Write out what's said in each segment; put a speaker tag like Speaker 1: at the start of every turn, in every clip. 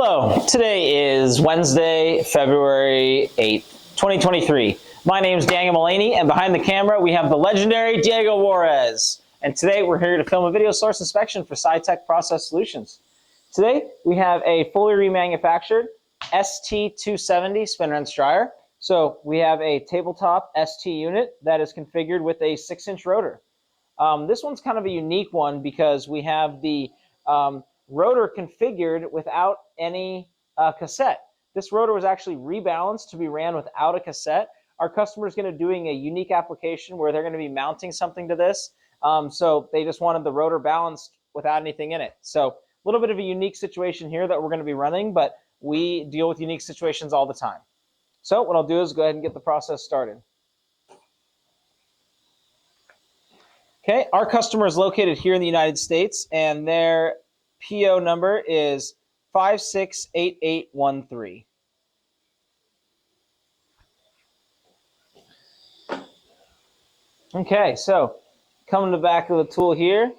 Speaker 1: Hello, today is Wednesday, February 8th, 2023. My name is Daniel Mullany, and behind the camera we have the legendary Diego Juarez. And today we're here to film a video source inspection for Sitek Process Solutions. Today we have a fully remanufactured ST-270 spin wrench dryer. So we have a tabletop ST unit that is configured with a 6-inch rotor. This one's kind of a unique one because we have the rotor configured without any cassette. This rotor was actually rebalanced to be ran without a cassette. Our customer is going to be doing a unique application where they're going to be mounting something to this. So they just wanted the rotor balanced without anything in it. So a little bit of a unique situation here that we're going to be running, but we deal with unique situations all the time. So what I'll do is go ahead and get the process started. Okay, our customer is located here in the United States, and their PO number is 568813. Okay, so coming to the back of the tool here,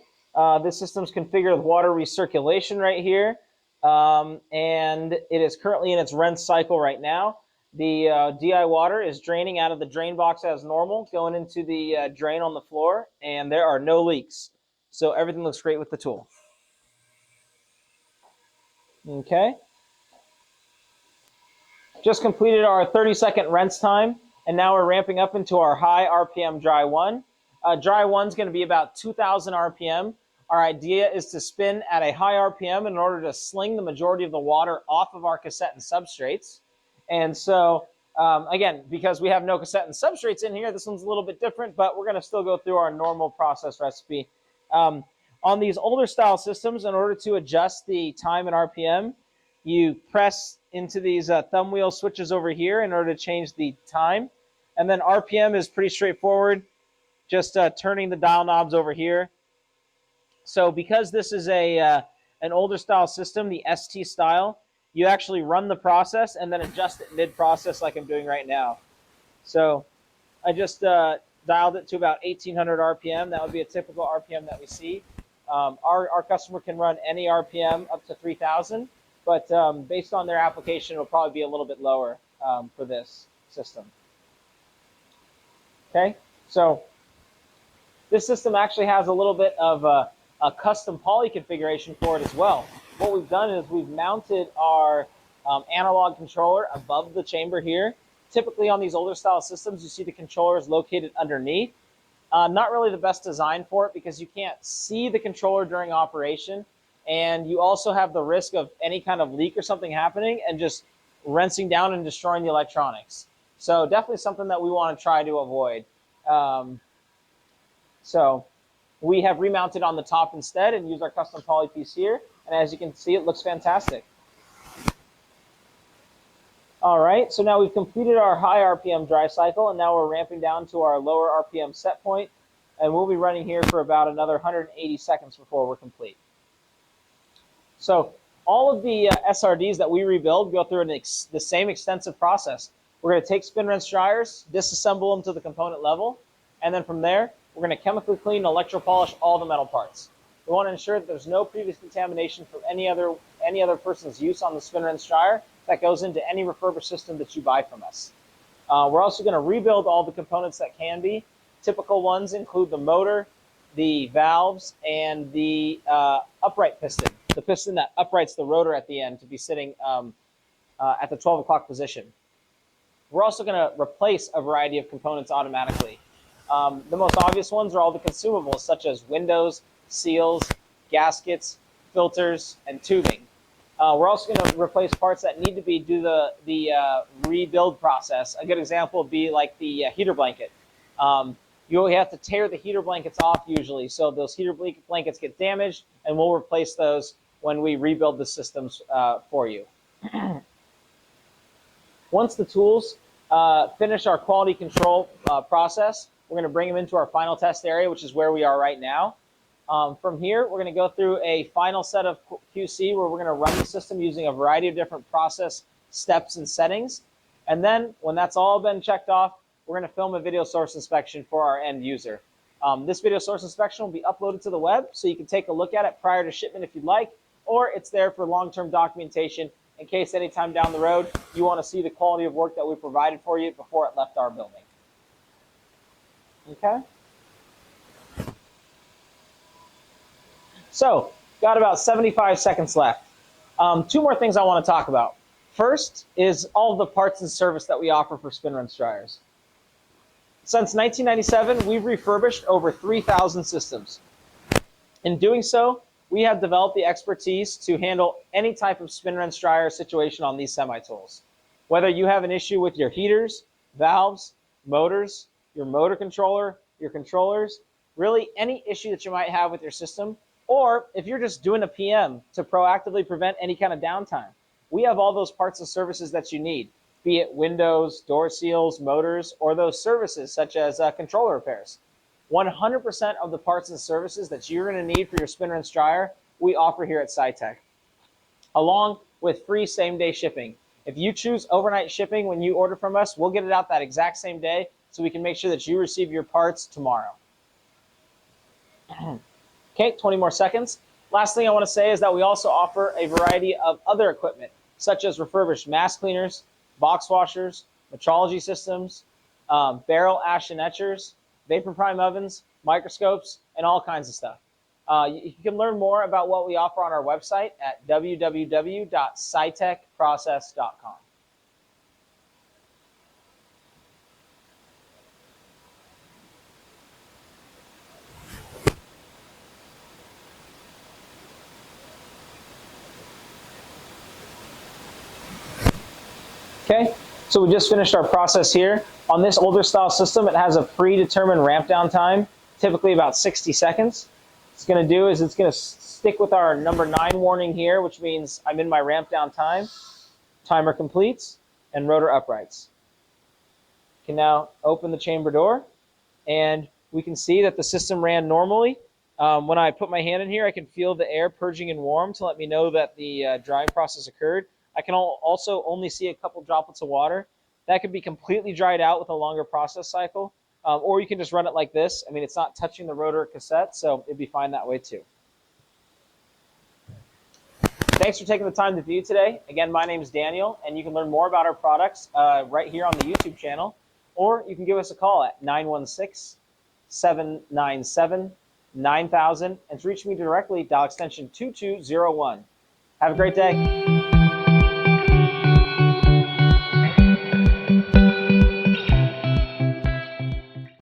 Speaker 1: this system's configured with water recirculation right here, and it is currently in its rinse cycle right now. The DI water is draining out of the drain box as normal, going into the drain on the floor, and there are no leaks. So everything looks great with the tool. Okay. Just completed our 30-second rinse time, and now we're ramping up into our high RPM dry one. Dry one's going to be about 2,000 RPM. Our idea is to spin at a high RPM in order to sling the majority of the water off of our cassette and substrates. And so, again, because we have no cassette and substrates in here, this one's a little bit different, but we're going to still go through our normal process recipe. On these older style systems, in order to adjust the time and RPM, you press into these thumb wheel switches over here in order to change the time. And then RPM is pretty straightforward, just turning the dial knobs over here. So because this is an older style system, the ST style, you actually run the process and then adjust it mid-process like I'm doing right now. So I just dialed it to about 1,800 RPM. That would be a typical RPM that we see. Our customer can run any RPM up to 3,000, but based on their application, it'll probably be a little bit lower for this system. Okay, so this system actually has a little bit of a custom poly configuration for it as well. What we've done is we've mounted our analog controller above the chamber here. Typically on these older style systems, you see the controller is located underneath. Not really the best design for it because you can't see the controller during operation, and you also have the risk of any kind of leak or something happening and just rinsing down and destroying the electronics. So definitely something that we want to try to avoid. So we have remounted on the top instead and used our custom poly piece here. And as you can see, it looks fantastic. All right, so now we've completed our high RPM dry cycle, and now we're ramping down to our lower RPM set point, and we'll be running here for about another 180 seconds before we're complete. So all of the SRDs that we rebuild go through the same extensive process. We're going to take spin wrench dryers, disassemble them to the component level, and then from there, we're going to chemically clean and electropolish all the metal parts. We want to ensure that there's no previous contamination from any other person's use on the spin wrench dryer that goes into any refurbished system that you buy from us. We're also going to rebuild all the components that can be. Typical ones include the motor, the valves, and the upright piston, the piston that uprights the rotor at the end to be sitting at the 12 o'clock position. We're also going to replace a variety of components automatically. The most obvious ones are all the consumables, such as windows, seals, gaskets, filters, and tubing. We're also going to replace parts that need to be do the rebuild process. A good example would be like the heater blanket. You have to tear the heater blankets off usually, so those heater blankets get damaged, and we'll replace those when we rebuild the systems for you. Once the tools finish our quality control process, we're going to bring them into our final test area, which is where we are right now. From here, we're going to go through a final set of QC where we're going to run the system using a variety of different process steps and settings. And then when that's all been checked off, we're going to film a video source inspection for our end user. This video source inspection will be uploaded to the web, so you can take a look at it prior to shipment if you'd like, or it's there for long-term documentation in case anytime down the road you want to see the quality of work that we provided for you before it left our building. Okay? So, got about 75 seconds left. Two more things I want to talk about. First is all of the parts and service that we offer for spin wrench dryers. Since 1997, we've refurbished over 3,000 systems. In doing so, we have developed the expertise to handle any type of spin wrench dryer situation on these semi-tools. Whether you have an issue with your heaters, valves, motors, your motor controller, your controllers, really any issue that you might have with your system, or if you're just doing a PM to proactively prevent any kind of downtime, we have all those parts and services that you need, be it windows, door seals, motors, or those services such as controller repairs. 100% of the parts and services that you're going to need for your spin wrench dryer, we offer here at Sitek, along with free same-day shipping. If you choose overnight shipping when you order from us, we'll get it out that exact same day so we can make sure that you receive your parts tomorrow. Okay, 20 more seconds. Last thing I want to say is that we also offer a variety of other equipment, such as refurbished mask cleaners, box washers, metrology systems, barrel ash and etchers, vapor prime ovens, microscopes, and all kinds of stuff. You can learn more about what we offer on our website at www.sitekprocess.com. Okay, so we just finished our process here. On this older style system, it has a predetermined ramp down time, typically about 60 seconds. What it's going to do is it's going to stick with our number 9 warning here, which means I'm in my ramp down time, timer completes, and rotor uprights. You can now open the chamber door, and we can see that the system ran normally. When I put my hand in here, I can feel the air purging and warm to let me know that the drying process occurred. I can also only see a couple droplets of water. That could be completely dried out with a longer process cycle, or you can just run it like this. I mean, it's not touching the rotor cassette, so it'd be fine that way too. Thanks for taking the time to view today. Again, my name is Daniel, and you can learn more about our products right here on the YouTube channel, or you can give us a call at 916-797-9000, and to reach me directly, dial extension 2201. Have a great day.